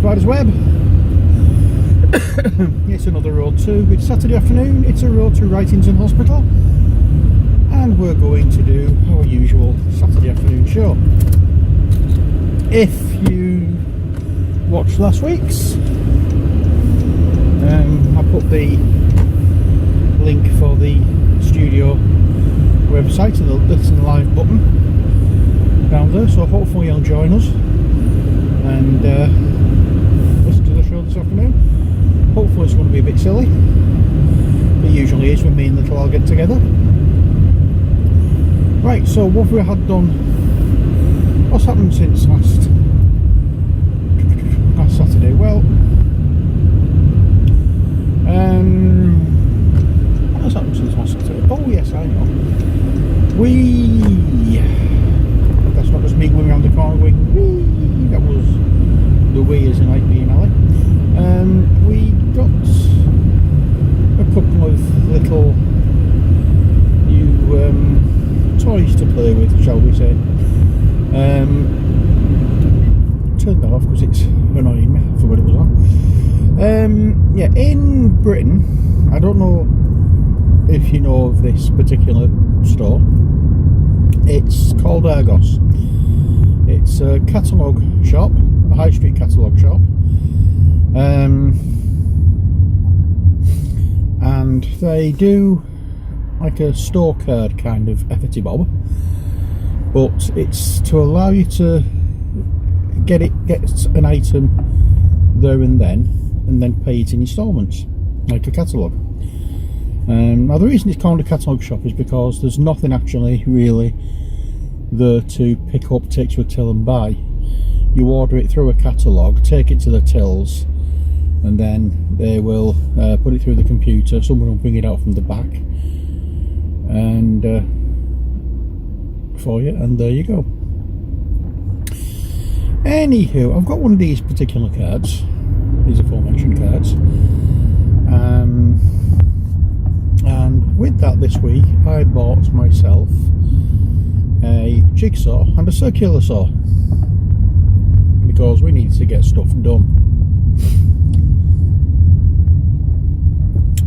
Spider's Web. It's another road to, it's Saturday afternoon, it's a road to Wrightington Hospital, and we're going to do our usual Saturday afternoon show. If you watched last week's, I put the link for the studio website and the listen live button down there, so hopefully you'll join us and listen to the show this afternoon. Hopefully it's going to be a bit silly. It usually is when me and Little all get together. Right, so what have we had done? What's happened since last Saturday? Well, what's happened since last Saturday? Oh yes, I know. That's not just me going around the corner going wee. That was the wee as in like me and Ali. We got a couple of little new toys to play with, shall we say. Turn that off because it's annoying me. I forgot it was on. Yeah, in Britain, I don't know if you know of this particular store. It's called Argos. It's a catalogue shop, a high street catalogue shop. And they do like a store card kind of efforty bob, but it's to allow you to get an item there and then pay it in instalments like a catalogue. Now the reason it's called a catalogue shop is because there's nothing actually really there to pick up, take to a till and buy. You order it through a catalogue, take it to the tills, and then they will put it through the computer. Someone will bring it out from the back and for you, and there you go. Anywho, I've got one of these particular cards, these aforementioned cards, and with that this week I bought myself a jigsaw and a circular saw because we need to get stuff done.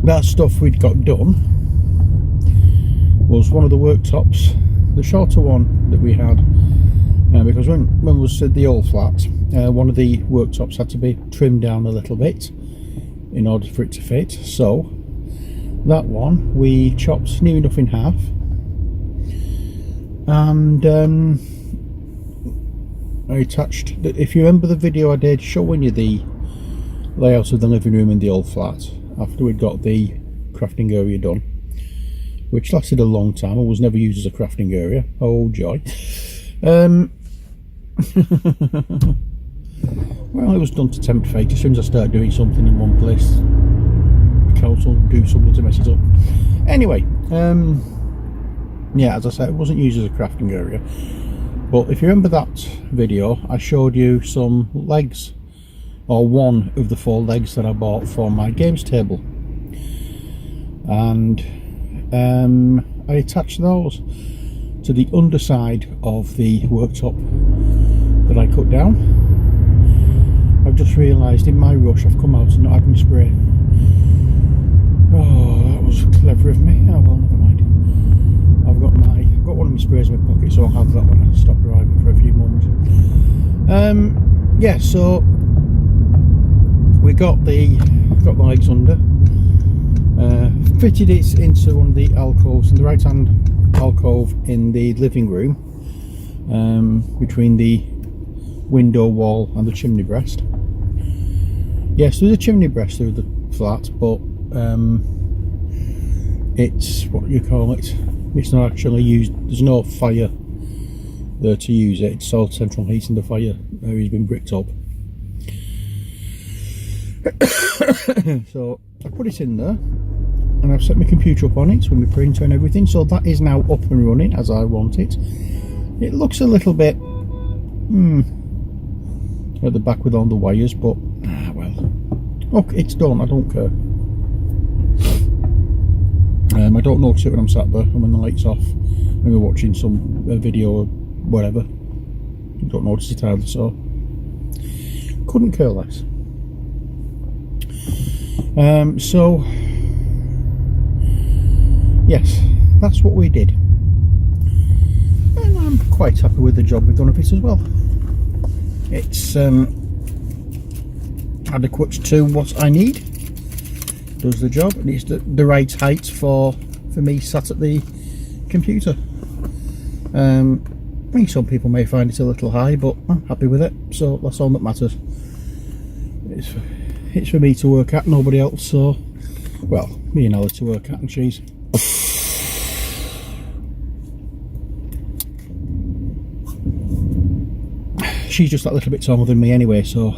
That stuff we'd got done was one of the worktops, the shorter one that we had, because when we was at the old flat, one of the worktops had to be trimmed down a little bit in order for it to fit. So that one we chopped near enough in half, and I attached, if you remember the video I did showing you the layout of the living room in the old flat after we'd got the crafting area done, which lasted a long time and was never used as a crafting area. Oh joy. Well, it was done to tempt fate. As soon as I start doing something in one place, the council will do something to mess it up. Anyway, yeah, as I said, it wasn't used as a crafting area. But if you remember that video, I showed you some legs, or one of the 4 legs that I bought for my games table, and I attached those to the underside of the worktop that I cut down. I've just realised in my rush I've come out and not had my spray. Oh, that was clever of me. Oh well, never mind. I've got one of my sprays in my pocket, so I'll have that when I stop driving for a few moments. Yeah, so we got the legs under, fitted it into one of the alcoves, in the right hand alcove in the living room, between the window wall and the chimney breast. Yes, there's a chimney breast through the flat, but it's, what do you call it, it's not actually used, there's no fire there to use it. It's all central heating. The fire area's been bricked up. So I put it in there and I've set my computer up on it with my printer and everything, so that is now up and running as I want it. It looks a little bit at the back with all the wires, but well, okay, it's done. I don't care. I don't notice it when I'm sat there and when the light's off and we're watching some video or whatever. I don't notice it either. So couldn't care less. So yes, that's what we did, and I'm quite happy with the job we've done of it as well. It's adequate to what I need, does the job, and it's the right height for me sat at the computer. I mean, some people may find it a little high, but I'm happy with it, so that's all that matters. It's for me to work at, nobody else. So, well, me and Ella to work at, and she's just that little bit taller than me anyway, so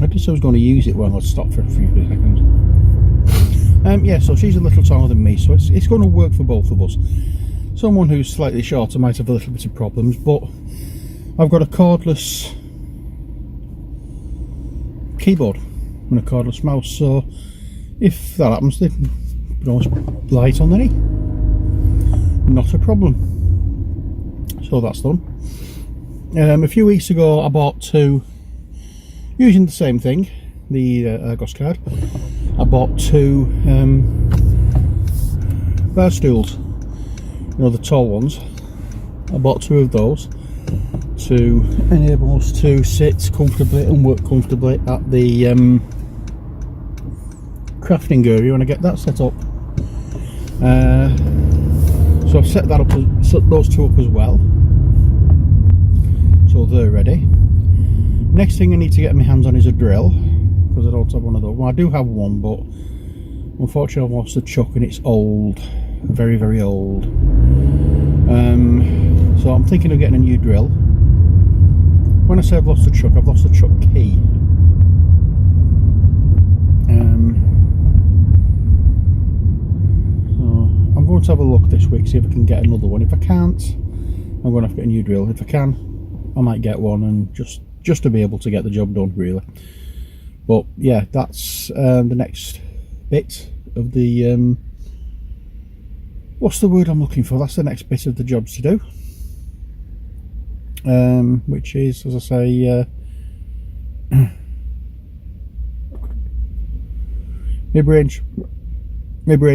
I guess I was going to use it when I'd stop for a few seconds. Yeah, so she's a little taller than me, so it's going to work for both of us. Someone who's slightly shorter might have a little bit of problems, but I've got a cordless keyboard and a cordless mouse, so if that happens, they can always lie it on the knee. Not a problem. So that's done. A few weeks ago I bought two, using the same thing, the Ergos card. I bought two bar stools, you know, the tall ones. I bought two of those to enable us to sit comfortably and work comfortably at the crafting area when I get that set up. So I've set that up, set those two up as well, so they're ready. Next thing I need to get my hands on is a drill, because I don't have one of those. Well, I do have one, but unfortunately I've lost the chuck and it's old, very, very old. So I'm thinking of getting a new drill. When I say I've lost the chuck, I've lost the chuck key. So I'm going to have a look this week, see if I can get another one. If I can't, I'm going to have to get a new drill. If I can, I might get one, and just to be able to get the job done, really. But yeah, that's the next bit of the what's the word I'm looking for? That's the next bit of the jobs to do, which is, as I say, my brain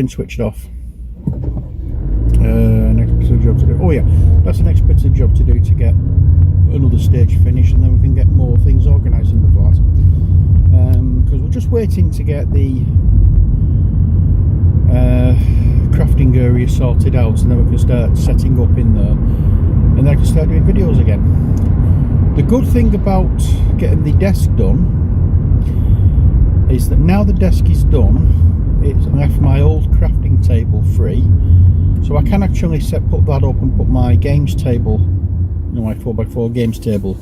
switched off. Next bit of the job to do. Oh yeah, that's the next bit of the job to do, to get another stage finished, and then we can get more things organised in the flat. Because we're just waiting to get the crafting area sorted out, and then we can start setting up in there, and then I can start doing videos again. The good thing about getting the desk done is that now the desk is done, it's left my old crafting table free, so I can actually put that up and put my games table, you know, my 4x4 games table.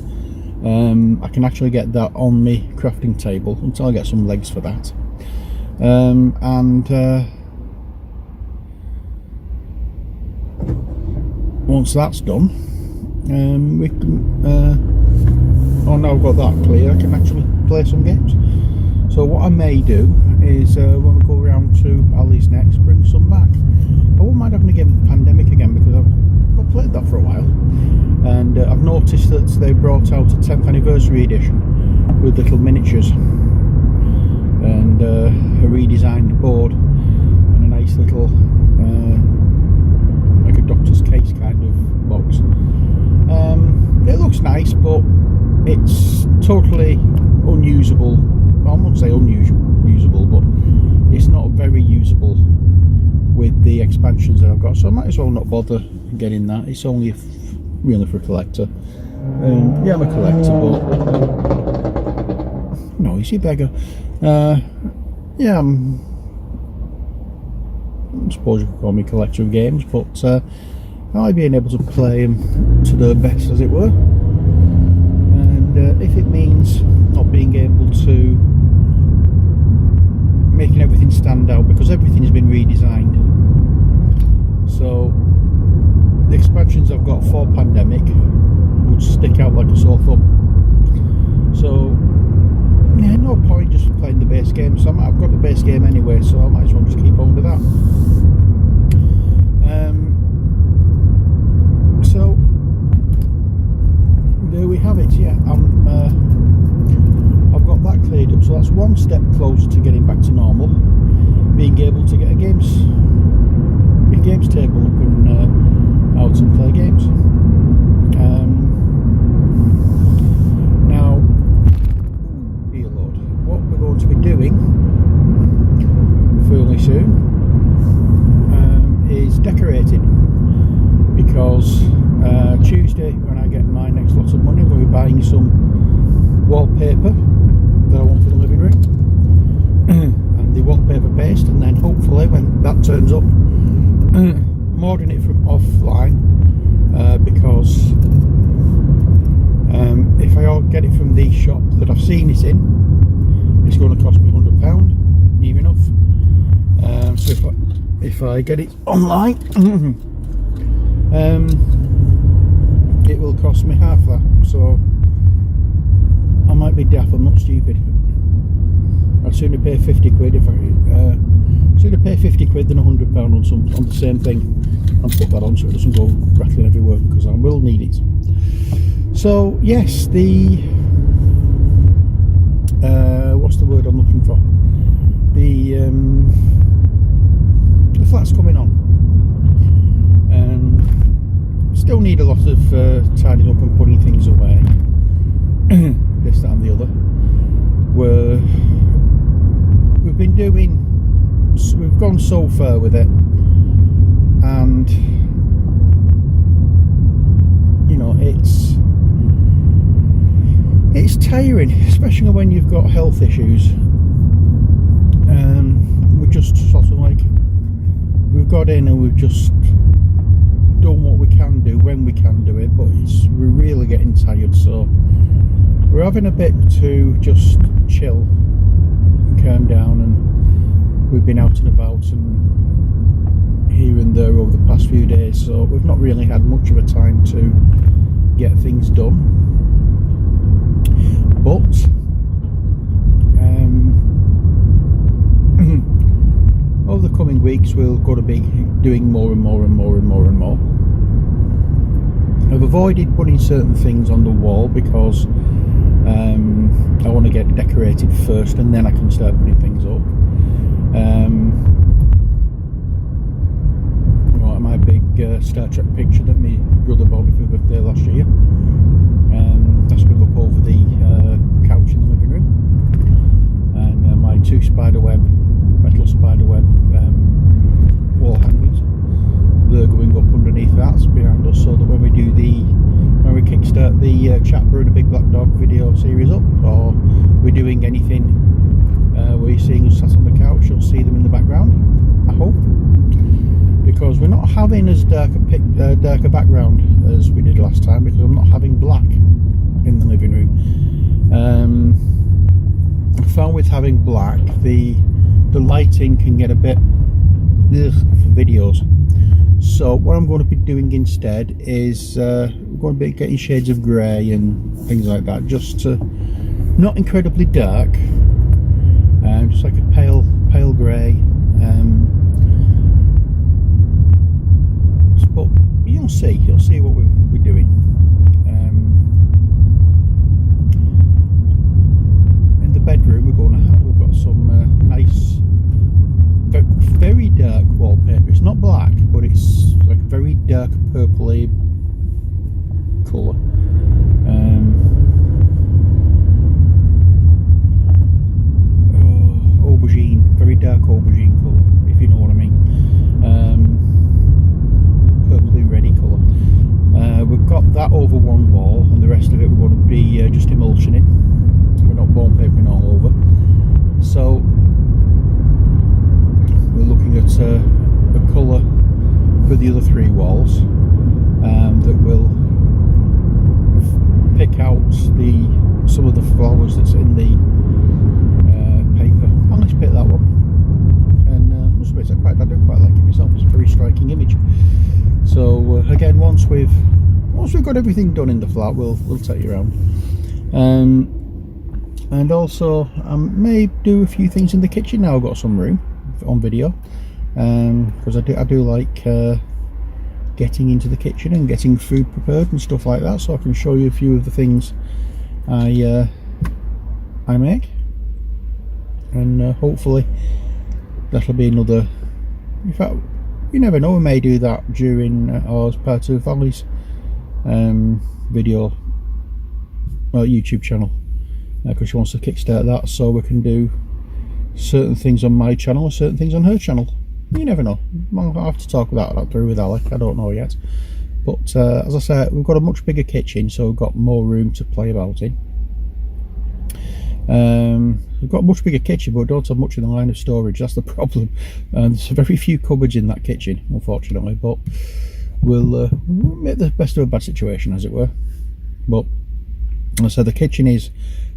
I can actually get that on my crafting table until I get some legs for that. Once that's done, we can. Oh, now I've got that clear, I can actually play some games. So what I may do is, when we go around to Ali's next, bring some back. I wouldn't mind having a game of Pandemic again, because I've not played that for a while. And I've noticed that they brought out a 10th anniversary edition with little miniatures and a redesigned board and a nice little like a doctor's case kind of box. It looks nice, but it's totally unusable. Well, I won't say unusable, but it's not very usable with the expansions that I've got, so I might as well not bother getting that. It's only really for a collector. Yeah, I'm a collector, but noisy beggar. Yeah, I suppose you could call me a collector of games, but I like being able to play them to their best, as it were. And if it means not being able to making everything stand out, because everything has been redesigned, so the expansions I've got for Pandemic would stick out like a sore thumb. So yeah, no point just playing the base game, so I've got the base game anyway, so I might as well just keep on with that. So there we have it. Yeah, I've got that cleared up, so that's one step closer to getting back to normal, being able to get a games table up and out and play games. Now, dear Lord, what we're going to be doing fairly soon is decorating, because Tuesday, when I get my next lot of money, we'll be buying some wallpaper that I want for the living room, and the wallpaper based, and then hopefully when that turns up, I'm ordering it from offline, because if I get it from the shop that I've seen it in, it's going to cost me £100, near enough. So if I get it online, it will cost me half that. So I might be daft, I'm not stupid. I'd sooner pay 50 quid if I sooner pay 50 quid than £100 on the same thing, and put that on so it doesn't go rattling everywhere, because I will need it. So yes, the what's the word I'm looking for? The flat's coming on. Still need a lot of tidying up and putting things away. This, that and the other. We've gone so far with it, and you know, it's tiring, especially when you've got health issues. We're just sort of like, we've got in and we've just done what we can do when we can do it, but we're really getting tired, so we're having a bit to just chill and calm down. And we've been out and about and here and there over the past few days, so we've not really had much of a time to get things done. But over the coming weeks we're going to be doing more and more and more and more and more. I've avoided putting certain things on the wall because I want to get it decorated first, and then I can start putting things up. My big Star Trek picture that my brother bought me for my birthday last year, that's going up over the couch in the living room, and my two metal spiderweb wall hangers, they're going up underneath that behind us, so that when we kickstart the Chatbur and a Big Black Dog video series up, or we're doing anything where you're seeing us sat on the couch, you'll see them in the background, I hope, because we're not having as darker background as we did last time, because I'm not having black in the living room. I found with having black, the lighting can get a bit ugh for videos. So what I'm going to be doing instead is I'm going to be getting shades of grey and things like that, just to, not incredibly dark, just like a pale grey. But you'll see what we're doing. In the bedroom we've got some nice, very dark wallpaper. It's not black, but it's like a very dark purpley colour. Aubergine, very dark aubergine colour, if you know what I mean. Purpley reddy colour. We've got that over one wall, and the rest of it we're going to be just emulsioning. We're not wallpapering all over. So we're looking at a colour for the other three walls that will pick out some of the flowers that's in the paper. I'll just pick that one, and I do quite like it myself. It's a very striking image. So again, once we've got everything done in the flat, we'll take you around. And also I may do a few things in the kitchen now. I've got some room on video, because I do like getting into the kitchen and getting food prepared and stuff like that, so I can show you a few of the things I make, and hopefully that'll be another, in fact you never know, we may do that during or as part of Valley's video YouTube channel, because she wants to kickstart that, so we can do certain things on my channel and certain things on her channel. You never know. I'll have to talk that through with Alec. I don't know yet, but as I said, we've got a much bigger kitchen, so we've got more room to play about in. We've got a much bigger kitchen, but we don't have much in the line of storage. That's the problem, and there's very few cupboards in that kitchen, unfortunately, but we'll make the best of a bad situation, as it were. But as I said, the kitchen is,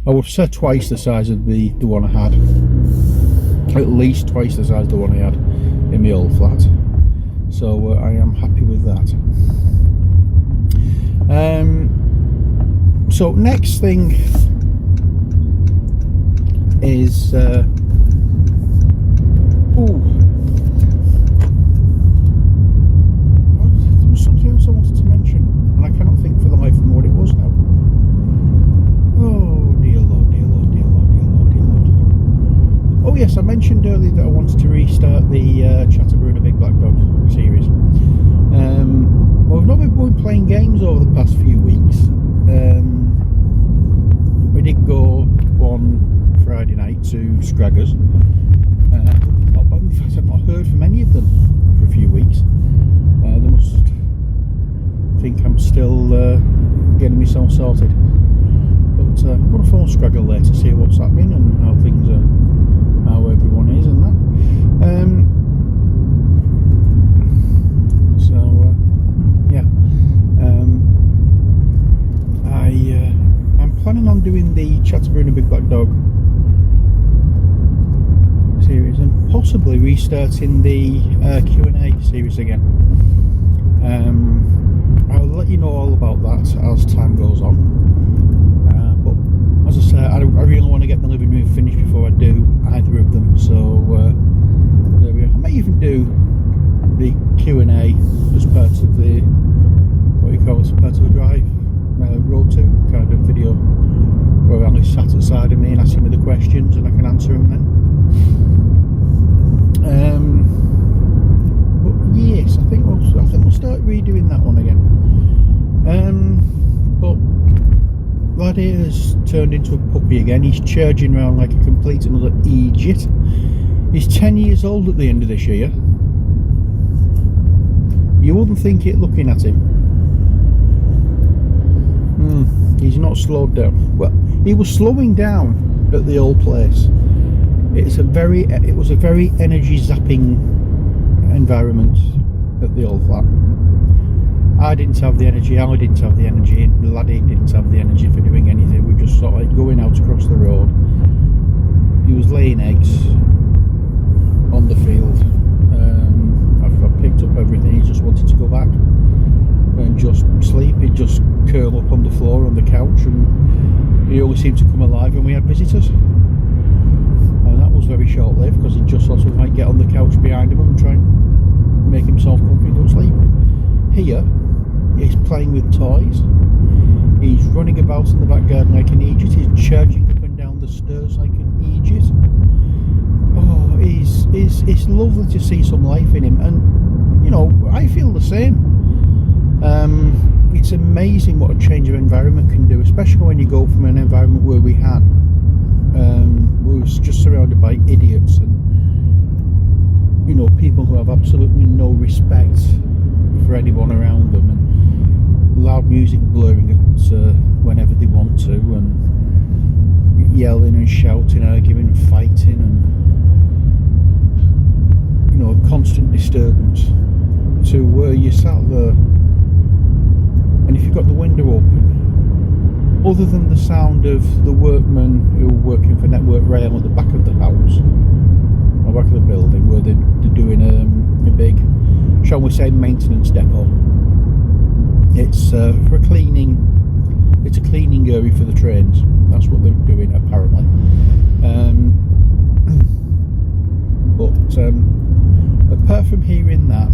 I would say, twice the size of the one I had, at least twice the size of the one I had in my old flat, so I am happy with that. So next thing is there was something else I wanted to mention, and I cannot think for the life of me what it was now. Oh dear Lord, dear Lord, dear Lord, dear Lord, dear Lord. Oh yes, I mentioned earlier that I wanted to restart the Chatterboo Big Black Dog series. Well, we've not been playing games over the past few weeks. We did go one Friday night to Scraggers. In fact, I've not heard from any of them for a few weeks. They must think I'm still getting myself sorted. But I'm going to phone Scraggle later to see what's happening and how things are, how everyone is and that. Yeah. I'm planning on doing the Chatterboo Big Black Dog series and possibly restarting the Q&A series again. I'll let you know all about that as time goes on, but as I say, I really want to get the living room finished before I do either of them, so there we are. I may even do the Q&A as part of the, what you call it, part of a drive, road to kind of video, where Ali's sat at the side of me and asking me the questions and I can answer them then. But yes, I think we'll start redoing that one again. But Laddie has turned into a puppy again. He's charging around like a complete another idiot. He's 10 years old at the end of this year. You wouldn't think it looking at him. He's not slowed down. Well, he was slowing down at the old place. It was a very energy zapping environment at the old flat. I didn't have the energy, Ali didn't have the energy, and Laddie didn't have the energy for doing anything. We were just sort of like going out across the road. He was laying eggs on the field. After I picked up everything, he just wanted to go back and just sleep. He'd just curl up on the floor on the couch, and he only seemed to come alive when we had visitors. And that was very short-lived, because he'd just sort of like get on the couch behind him and try and make himself comfy and go to sleep. Here, he's playing with toys. He's running about in the back garden like an idiot. He's charging up and down the stairs like an idiot. Oh, it's lovely to see some life in him, and you know, I feel the same. It's amazing what a change of environment can do, especially when you go from an environment where we was just surrounded by idiots and, you know, people who have absolutely no respect for anyone around them, and loud music blaring at whenever they want to, and yelling and shouting, arguing and fighting, and, you know, constant disturbance, to where you sat there, and if you've got the window open, other than the sound of the workmen who are working for Network Rail at the back of the house, or back of the building, where they're doing a big, shall we say, maintenance depot. It's for cleaning. It's a cleaning area for the trains. That's what they're doing apparently. But apart from hearing that,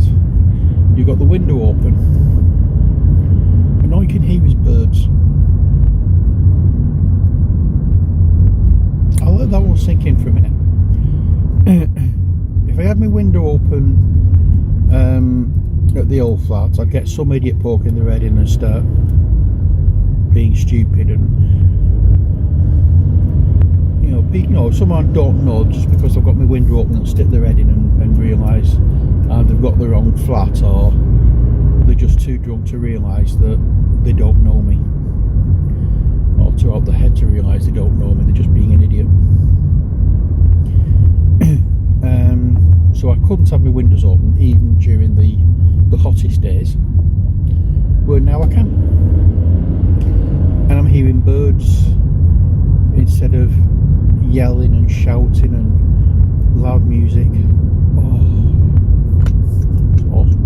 you've got the window open, and all you can hear is birds. I'll let that one sink in for a minute. If I had my window open at the old flat, I'd get some idiot poking their head in and start being stupid, and someone I don't know, just because I've got my window open, and stick their head in and realise they've got the wrong flat, or they're just too drunk to realise that they don't know me, or too out the head to realise they don't know me, they're just being an idiot. So I couldn't have my windows open even during the hottest days, but now I can, and I'm hearing birds instead of yelling and shouting and loud music. Oh, it's awesome.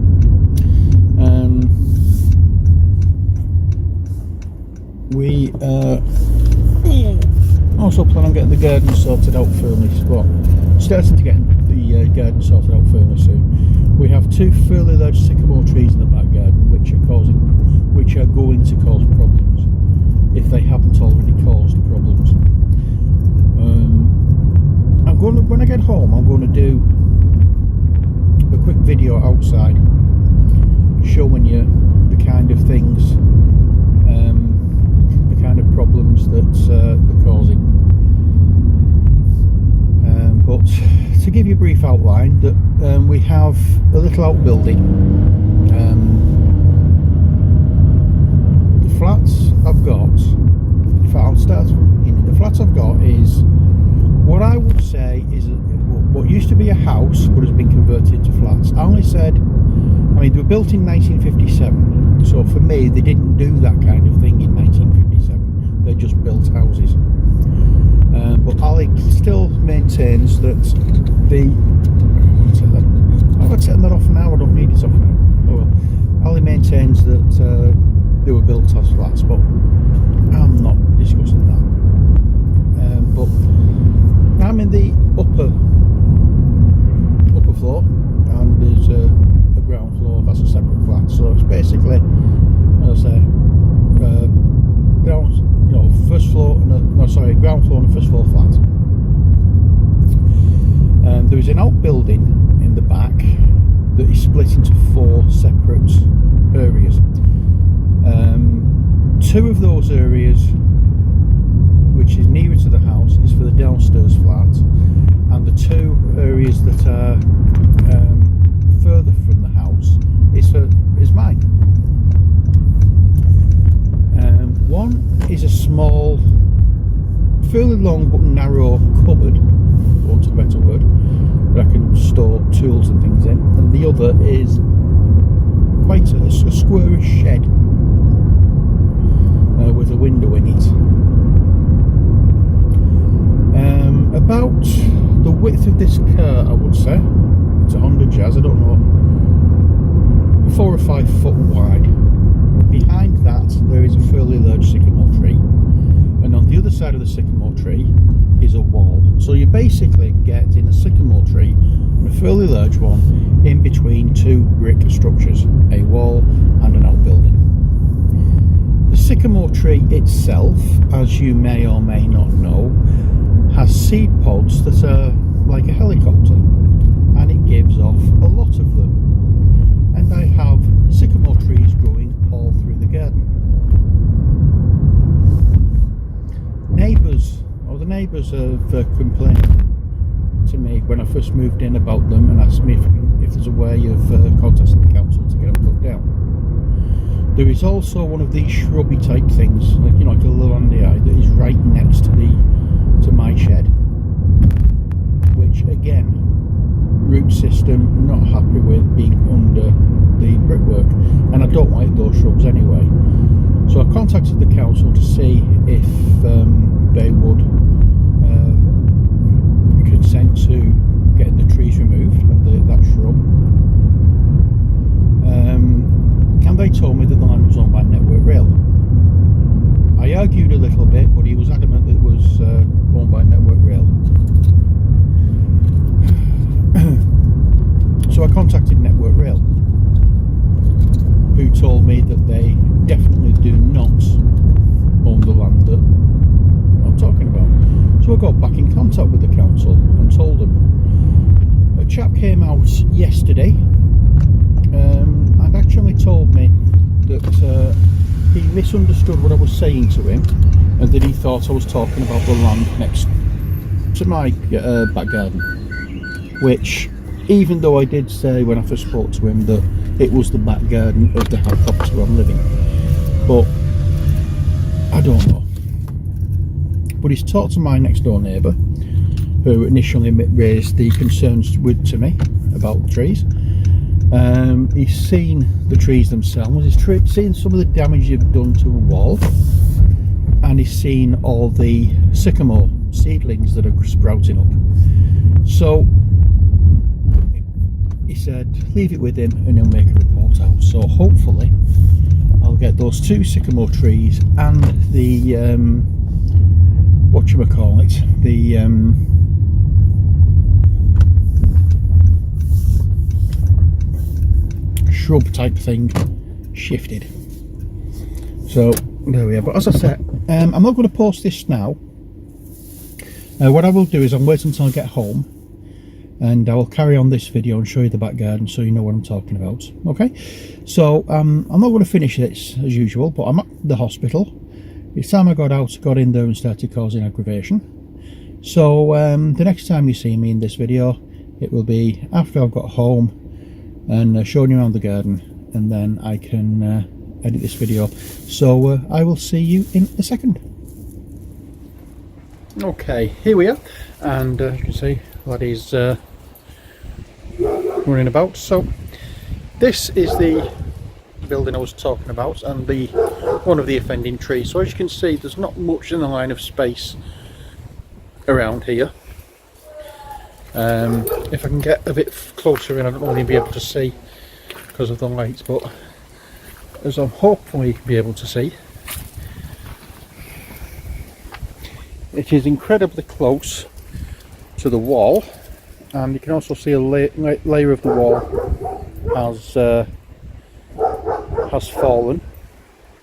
We also plan on getting the garden sorted out fairly starting to get the garden sorted out fairly soon. We have 2 fairly large sycamore trees in the back garden which are going to cause problems if they haven't already caused problems. When I get home, I'm going to do a quick video outside showing you the kind of things, the kind of problems that they're causing. But to give you a brief outline, that we have a little outbuilding. The flats I've got, in fact I'll start from the beginning. The flats I've got is what I would say is what used to be a house but has been converted into flats. They were built in 1957, so for me they didn't do that kind of thing in 1957, they just built houses. But Ali still maintains that I've taken that off now, I don't need it off now. Oh well. Ali maintains that they were built as flats, but I'm not discussing that. But I'm in the upper floor, and there's a ground floor that's a separate flat. So it's basically, as I say, ground floor and a first floor flat. There is an outbuilding in the back that is split into 4 separate areas. 2 of those areas, which is nearer to the house, is for the downstairs flat, and the 2 areas that are further from the house is mine. One is a small, fairly long but narrow cupboard, for want of a better word, that I can store tools and things in, and the other is quite a squarish shed with a window in it. About the width of this car, I would say, it's a Honda Jazz, I don't know, 4 or 5 foot wide. Behind that there is a fairly large sycamore tree, and on the other side of the sycamore tree is a wall. So you basically get in a sycamore tree, and a fairly large one, in between 2 brick structures, a wall and an outbuilding. The sycamore tree itself, as you may or may not know, has seed pods that are like a helicopter, and it gives off a lot of them. And I have sycamore trees growing all through the garden. The neighbours have complained to me when I first moved in about them, and asked me if there's a way of contacting the council to get them cut down. There is also one of these shrubby type things, like a lowlandia, that is right next to my shed, which again, root system, not happy with being under the brickwork, and I don't like those shrubs anyway. So I contacted the council to see if they would consent to getting the trees removed and that shrub, and they told me that the land was owned by Network Rail. I argued a little bit, but he was adamant Network Rail, who told me that they definitely do not own the land that I'm talking about. So I got back in contact with the council and told them. A chap came out yesterday and actually told me that he misunderstood what I was saying to him, and that he thought I was talking about the land next to my back garden, which, even though I did say when I first spoke to him that it was the back garden of the property where I'm living, but I don't know. But he's talked to my next door neighbour, who initially raised the concerns to me about the trees. He's seen the trees themselves, he's seen some of the damage you've done to a wall, and he's seen all the sycamore seedlings that are sprouting up. So he said leave it with him and he'll make a report out. So hopefully I'll get those 2 sycamore trees and the the shrub type thing shifted. So there we are. But as I said, I'm not going to post this now. What I will do is I'll wait until I get home, and I will carry on this video and show you the back garden so you know what I'm talking about. Okay, so I'm not going to finish this as usual, but I'm at the hospital. It's time I got in there and started causing aggravation. So the next time you see me in this video, it will be after I've got home and showing you around the garden, and then I can edit this video. So I will see you in a second. Okay, here we are, and you can see what is running about. So this is the building I was talking about, and one of the offending trees. So as you can see, there's not much in the line of space around here. If I can get a bit closer in, I don't know if you'll be able to see because of the lights, but as I'm hopefully be able to see, it is incredibly close to the wall, and you can also see a layer of the wall has fallen.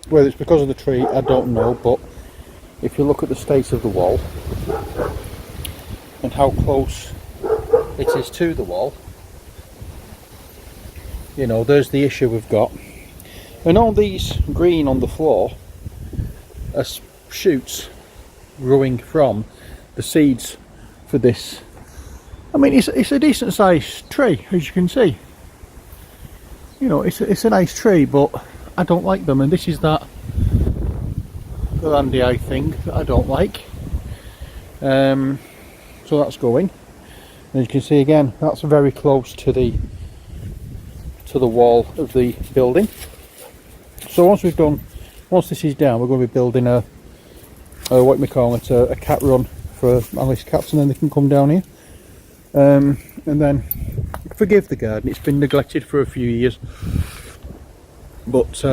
Whether it's because of the tree, I don't know, but if you look at the state of the wall and how close it is to the wall, you know, there's the issue we've got. And all these green on the floor are shoots growing from the seeds for this. I mean, it's a decent sized tree, as you can see. You know, it's a nice tree, but I don't like them, and this is that Glandiae thing that I don't like. So that's going. As you can see again, that's very close to the wall of the building. So once this is down, we're going to be building a cat run for Alice cats, and then they can come down here. And then forgive the garden, it's been neglected for a few years, but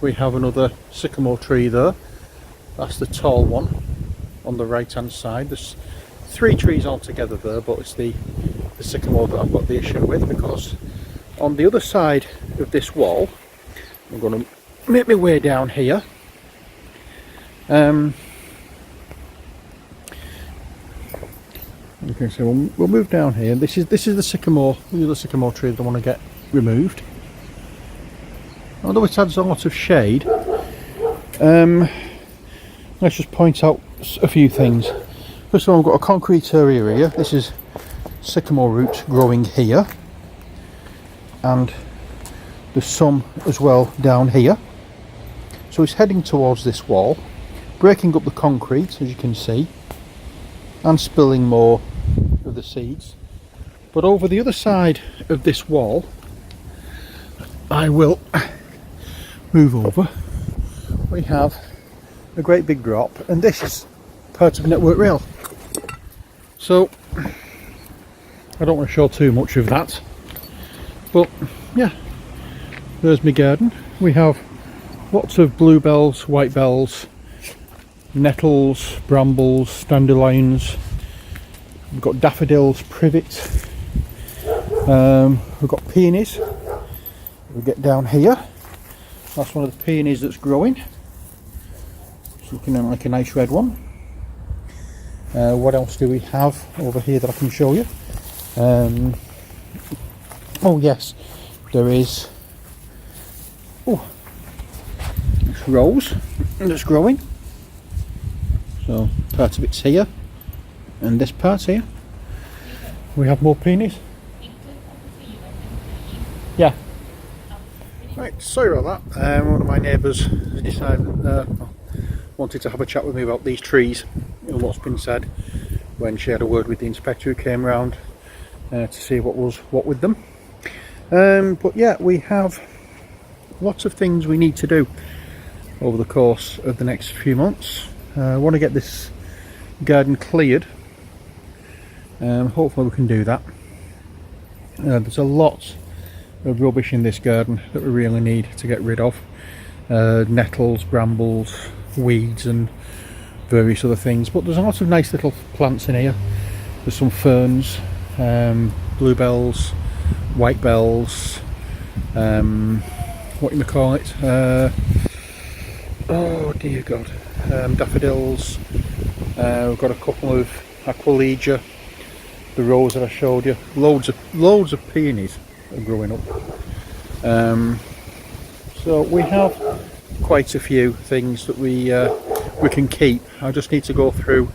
we have another sycamore tree there. That's the tall one on the right hand side. There's 3 trees altogether there, but it's the sycamore that I've got the issue with, because on the other side of this wall, I'm going to make my way down here. Okay, so we'll move down here. This is the sycamore, the other sycamore tree that I want to get removed. Although it adds a lot of shade, let's just point out a few things. First of all, I've got a concrete area here. This is sycamore root growing here, and there's some as well down here. So it's heading towards this wall, breaking up the concrete, as you can see, and spilling more of the seeds. But over the other side of this wall, I will move over, we have a great big drop, and this is part of Network Rail. So I don't want to show too much of that, but yeah, there's my garden. We have lots of bluebells, white bells, nettles, brambles, dandelions. We've got daffodils, privet. We've got peonies. We get down here, that's one of the peonies that's growing. It's looking like a nice red one. What else do we have over here that I can show you? Oh yes, there is this rose that's growing. So part of it's here, and this part's here. We have more peonies. Yeah. Right, sorry about that. One of my neighbours decided wanted to have a chat with me about these trees and what's been said when she had a word with the inspector who came round to see what was what with them. But yeah, we have lots of things we need to do over the course of the next few months. I want to get this garden cleared. Hopefully we can do that. There's a lot of rubbish in this garden that we really need to get rid of. Nettles, brambles, weeds and various other things, but there's a lot of nice little plants in here. There's some ferns, bluebells, white bells, what you may call it, oh dear god, daffodils. We've got a couple of aquilegia, the rose that I showed you, loads of peonies are growing up. So we have quite a few things that we can keep. I just need to go through,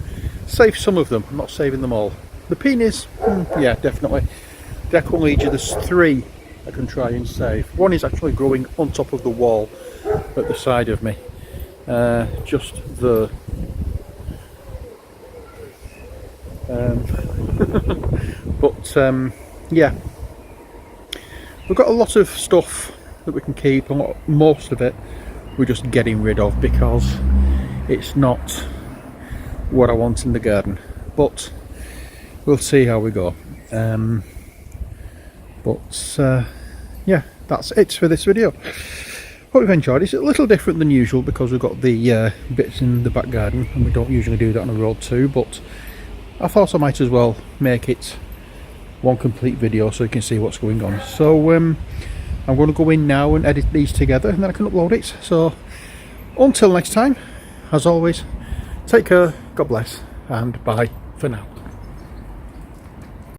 save some of them. I'm not saving them all. The peonies, yeah, definitely. The aquilegia, there's 3 I can try and save. One is actually growing on top of the wall at the side of me, just there. But yeah, we've got a lot of stuff that we can keep. Most of it we're just getting rid of because it's not what I want in the garden, but we'll see how we go. Yeah, that's it for this video. Hope you've enjoyed. It's a little different than usual because we've got the bits in the back garden and we don't usually do that on the road too, but I thought I might as well make it one complete video so you can see what's going on. So I'm going to go in now and edit these together and then I can upload it. So until next time, as always, take care, God bless, and bye for now.